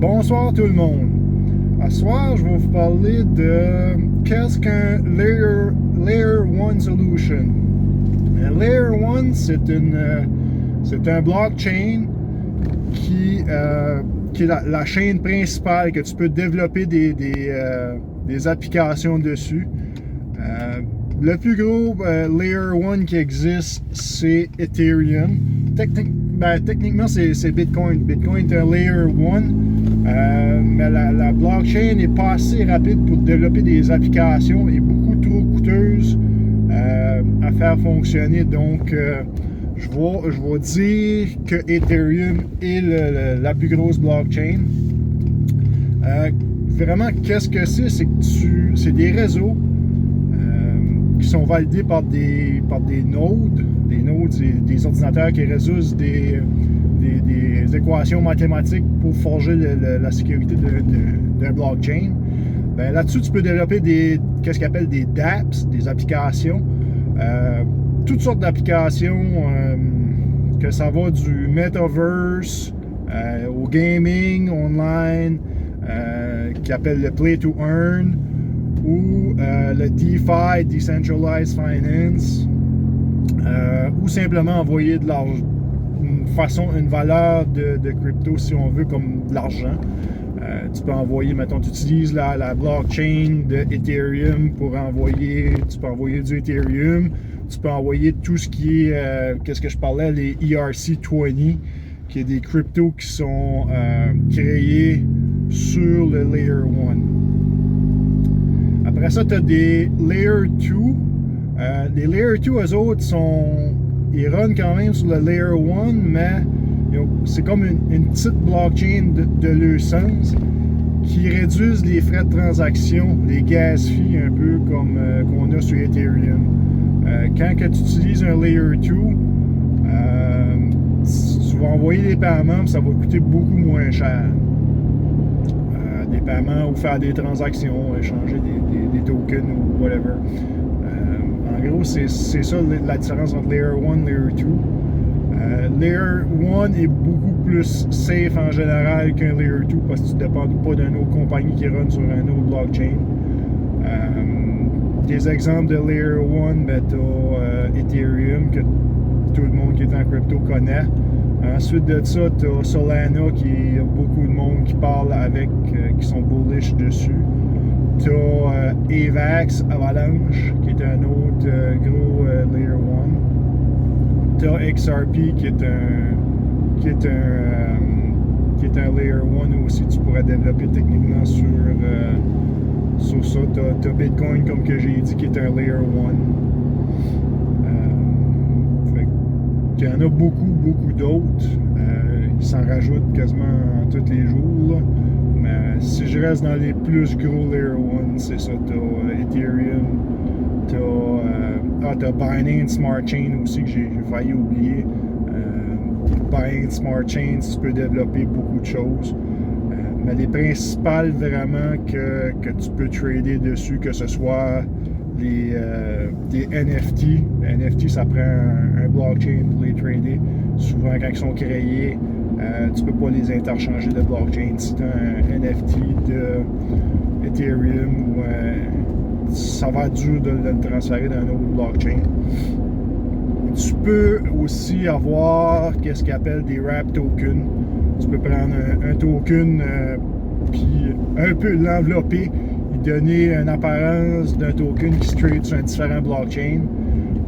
Bonsoir tout le monde. À ce soir, je vais vous parler de qu'est-ce qu'un Layer 1 Solution. Un Layer 1, c'est un blockchain qui est la chaîne principale que tu peux développer des applications dessus. Le plus gros Layer 1 qui existe, c'est Ethereum. Techniquement, c'est Bitcoin. Bitcoin est un Layer 1, mais la blockchain n'est pas assez rapide pour développer des applications et beaucoup trop coûteuse à faire fonctionner. Donc, je vais dire que Ethereum est la plus grosse blockchain. Vraiment, qu'est-ce que c'est? C'est des réseaux qui sont validés par des nodes. Des nodes, c'est des ordinateurs qui résolvent des équations mathématiques pour forger la sécurité d'un blockchain. Ben, là-dessus, tu peux développer qu'est-ce qu'ils appellent des dApps, des applications. Toutes sortes d'applications, que ça va du metaverse au gaming online, qui appelle le Play to Earn, ou le DeFi, Decentralized Finance, ou simplement envoyer de l'argent, une valeur de crypto, si on veut, comme de l'argent. Tu peux envoyer, mettons, tu utilises la blockchain de Ethereum pour envoyer, tu peux envoyer du Ethereum, tu peux envoyer tout ce qui est, qu'est-ce que je parlais, les ERC20, qui est des cryptos qui sont créés sur le Layer 1. Après ça, tu as des Layer 2. Les Layer 2, eux autres, ils run quand même sur le Layer 1, mais c'est comme une petite blockchain de leur sens qui réduisent les frais de transaction, les gas fees, un peu comme qu'on a sur Ethereum. Quand que tu utilises un Layer 2, tu vas envoyer des paiements, ça va coûter beaucoup moins cher. Des paiements ou faire des transactions, échanger des tokens ou whatever. En gros, c'est ça la différence entre Layer 1 et Layer 2. Layer 1 est beaucoup plus safe en général qu'un Layer 2 parce que tu ne dépends pas d'une autre compagnie qui run sur un autre blockchain. Des exemples de Layer 1, ben, tu as Ethereum, que tout le monde qui est en crypto connaît. Ensuite de ça, tu as Solana, qui y a beaucoup de monde qui parle avec, qui sont bullish dessus. Tu as Avax Avalanche, qui est un autre gros Layer 1. Tu as XRP, qui est un Layer 1 aussi. Tu pourrais développer techniquement sur ça. Tu as Bitcoin, comme que j'ai dit, qui est un Layer 1. Il y en a beaucoup d'autres. Ils s'en rajoutent quasiment tous les jours. Là. Mais si je reste dans les plus gros Layer 1, c'est ça. Tu as Ethereum, tu as Binance Smart Chain aussi, que j'ai failli oublier. Binance Smart Chain, tu peux développer beaucoup de choses. Mais les principales vraiment que tu peux trader dessus, que ce soit des NFT. NFT, ça prend un blockchain pour les trader. Souvent, quand ils sont créés, tu peux pas les interchanger de blockchain. Si tu as un NFT de Ethereum, ça va être dur de le transférer dans un autre blockchain. Tu peux aussi avoir qu'est-ce qu'ils appellent des wrap tokens. Tu peux prendre un token puis un peu l'envelopper, donner une apparence d'un token qui se trade sur un différent blockchain.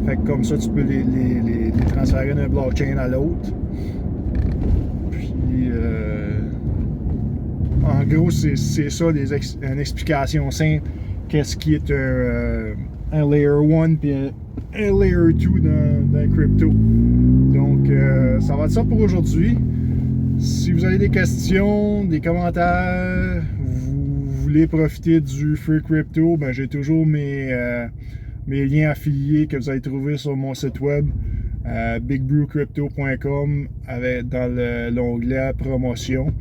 Fait que comme ça, tu peux les transférer d'un blockchain à l'autre. Puis, en gros, c'est ça, une explication simple. Qu'est-ce qui est un Layer 1 puis un Layer 2 dans crypto. Donc, ça va être ça pour aujourd'hui. Si vous avez des questions, des commentaires, vous voulez profiter du Free Crypto, ben j'ai toujours mes liens affiliés que vous allez trouver sur mon site web, bigbrewcrypto.com, dans l'onglet promotion.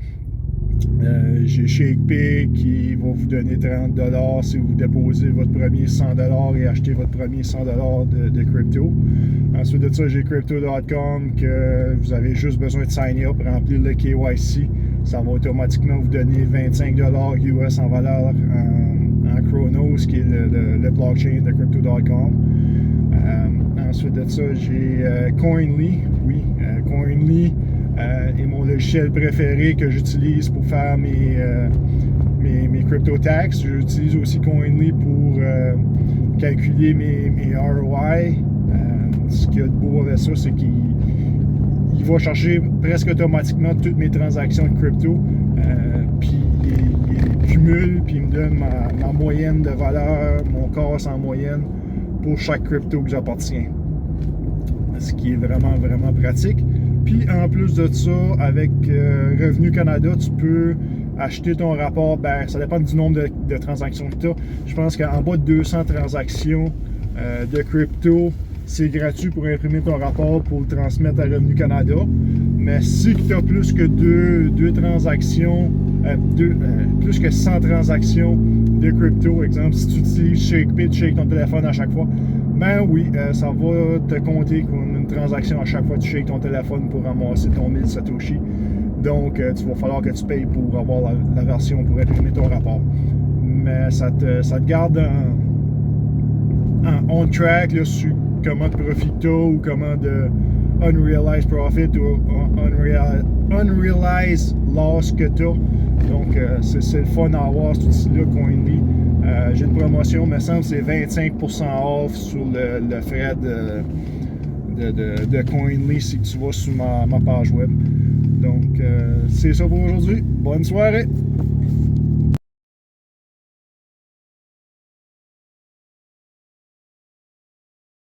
J'ai ShakePay qui va vous donner 30$ si vous déposez votre premier 100$ et achetez votre premier 100$ de crypto. Ensuite de ça, j'ai crypto.com que vous avez juste besoin de sign up, remplir le KYC ça va automatiquement vous donner 25$ US en valeur en Chronos, qui est le blockchain de Crypto.com. Ensuite de ça, j'ai Coinly. Oui, Coinly est mon logiciel préféré que j'utilise pour faire mes crypto tax. J'utilise aussi Coinly pour calculer mes ROI. Ce qu'il y a de beau avec ça, c'est qu'il va chercher presque automatiquement toutes mes transactions de crypto. Puis il cumule, puis il me donne ma moyenne de valeur, mon cost en moyenne pour chaque crypto que j'appartiens. Ce qui est vraiment, vraiment pratique. Puis en plus de ça, avec Revenu Canada, tu peux acheter ton rapport. Ben, ça dépend du nombre de transactions que tu as. Je pense qu'en bas de 200 transactions de crypto, c'est gratuit pour imprimer ton rapport pour le transmettre à Revenu Canada. Mais si tu as plus que deux transactions, plus que 100 transactions de crypto, exemple, si tu utilises ShakePit, shake ton téléphone à chaque fois, ben oui, ça va te compter comme une transaction à chaque fois que tu shakes ton téléphone pour ramasser ton 1000 Satoshi. Donc, tu vas falloir que tu payes pour avoir la version pour imprimer ton rapport. Mais ça te garde en on track là, sur comment de profit ou comment de unrealized profit ou unrealized loss que tu as. Donc, c'est le fun à avoir, cet outil-là, Coinly. J'ai une promotion, me semble, c'est 25% off sur le frais de Coinly si tu vas sur ma page web. Donc, c'est ça pour aujourd'hui. Bonne soirée!